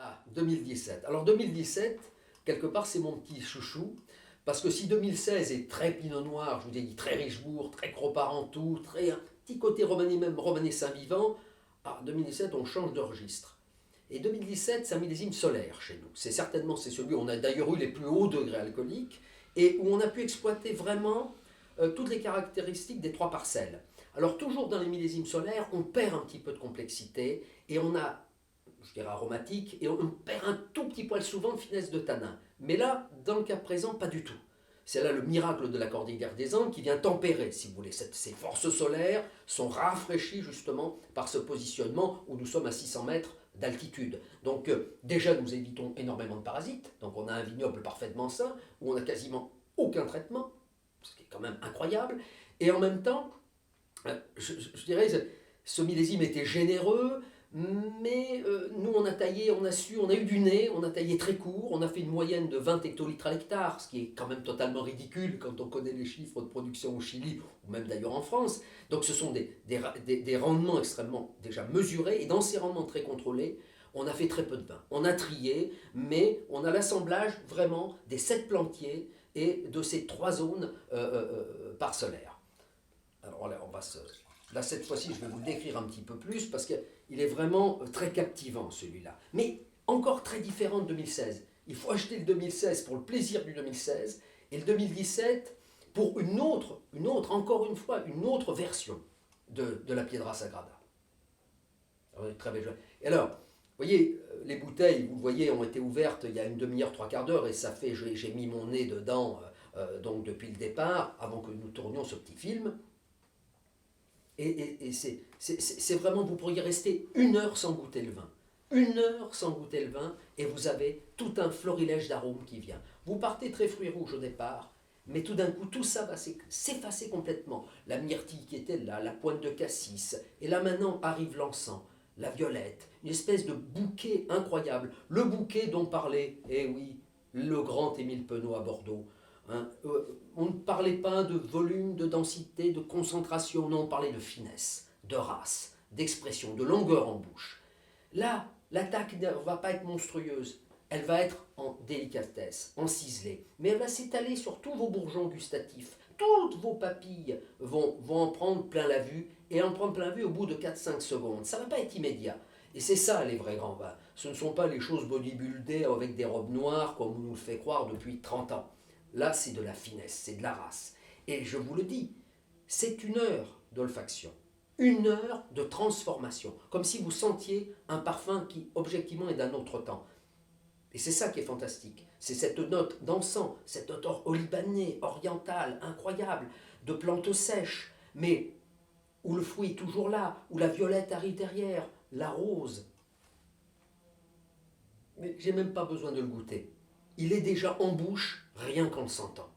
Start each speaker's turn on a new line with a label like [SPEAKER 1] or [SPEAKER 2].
[SPEAKER 1] Ah, 2017. Alors 2017, quelque part, c'est mon petit chouchou, parce que si 2016 est très Pinot Noir, je vous ai dit très Richebourg, très Croparentou, très un petit côté romané, même romané Saint-Vivant, ah, 2017, on change de registre. Et 2017, c'est un millésime solaire chez nous. C'est celui où on a d'ailleurs eu les plus hauts degrés alcooliques et où on a pu exploiter vraiment toutes les caractéristiques des trois parcelles. Alors toujours dans les millésimes solaires, on perd un petit peu de complexité et on a, je dirais aromatique, et on perd un tout petit poil souvent de finesse de tanin. Mais là, dans le cas présent, pas du tout. C'est là le miracle de la cordillère des Andes qui vient tempérer, si vous voulez. Ces forces solaires sont rafraîchies justement par ce positionnement où nous sommes à 600 mètres d'altitude. Donc déjà, nous évitons énormément de parasites. Donc on a un vignoble parfaitement sain, où on n'a quasiment aucun traitement, ce qui est quand même incroyable. Et en même temps, je dirais, ce millésime était généreux, mais nous on a taillé, on a eu du nez, on a taillé très court, on a fait une moyenne de 20 hectolitres à l'hectare, ce qui est quand même totalement ridicule quand on connaît les chiffres de production au Chili, ou même d'ailleurs en France. Donc ce sont des rendements extrêmement déjà mesurés, et dans ces rendements très contrôlés, on a fait très peu de vin. On a trié, mais on a l'assemblage vraiment des 7 plantiers et de ces 3 zones parcellaires. Alors là, là, cette fois-ci, je vais vous le décrire un petit peu plus parce qu'il est vraiment très captivant celui-là. Mais encore très différent de 2016. Il faut acheter le 2016 pour le plaisir du 2016 et le 2017 pour encore une fois, une autre version de la Piedra Sagrada. Très belle. Et alors, vous voyez, les bouteilles, vous le voyez, ont été ouvertes il y a une demi-heure, trois quarts d'heure et ça fait, j'ai mis mon nez dedans donc depuis le départ, avant que nous tournions ce petit film. Et c'est vraiment, vous pourriez rester 1 heure sans goûter le vin. 1 heure sans goûter le vin, et vous avez tout un florilège d'arômes qui vient. Vous partez très fruits rouges au départ, mais tout d'un coup, tout ça va s'effacer complètement. La myrtille qui était là, la pointe de cassis, et là maintenant arrive l'encens, la violette, une espèce de bouquet incroyable. Le bouquet dont parlait, eh oui, le grand Émile Penaud à Bordeaux. Hein, on ne parlait pas de volume, de densité, de concentration, non, on parlait de finesse, de race, d'expression, de longueur en bouche. Là, l'attaque ne va pas être monstrueuse, elle va être en délicatesse, en ciselée, mais elle va s'étaler sur tous vos bourgeons gustatifs. Toutes vos papilles vont en prendre plein la vue, et en prendre plein la vue au bout de 4-5 secondes. Ça ne va pas être immédiat. Et c'est ça les vrais grands vins. Ce ne sont pas les choses bodybuildées avec des robes noires comme on nous le fait croire depuis 30 ans. Là, c'est de la finesse, c'est de la race. Et je vous le dis, c'est 1 heure d'olfaction, 1 heure de transformation, comme si vous sentiez un parfum qui, objectivement, est d'un autre temps. Et c'est ça qui est fantastique. C'est cette note d'encens, cette note olibanée, orientale, incroyable, de plantes sèches, mais où le fruit est toujours là, où la violette arrive derrière, la rose. Mais j'ai même pas besoin de le goûter. Il est déjà en bouche, rien qu'en le sentant.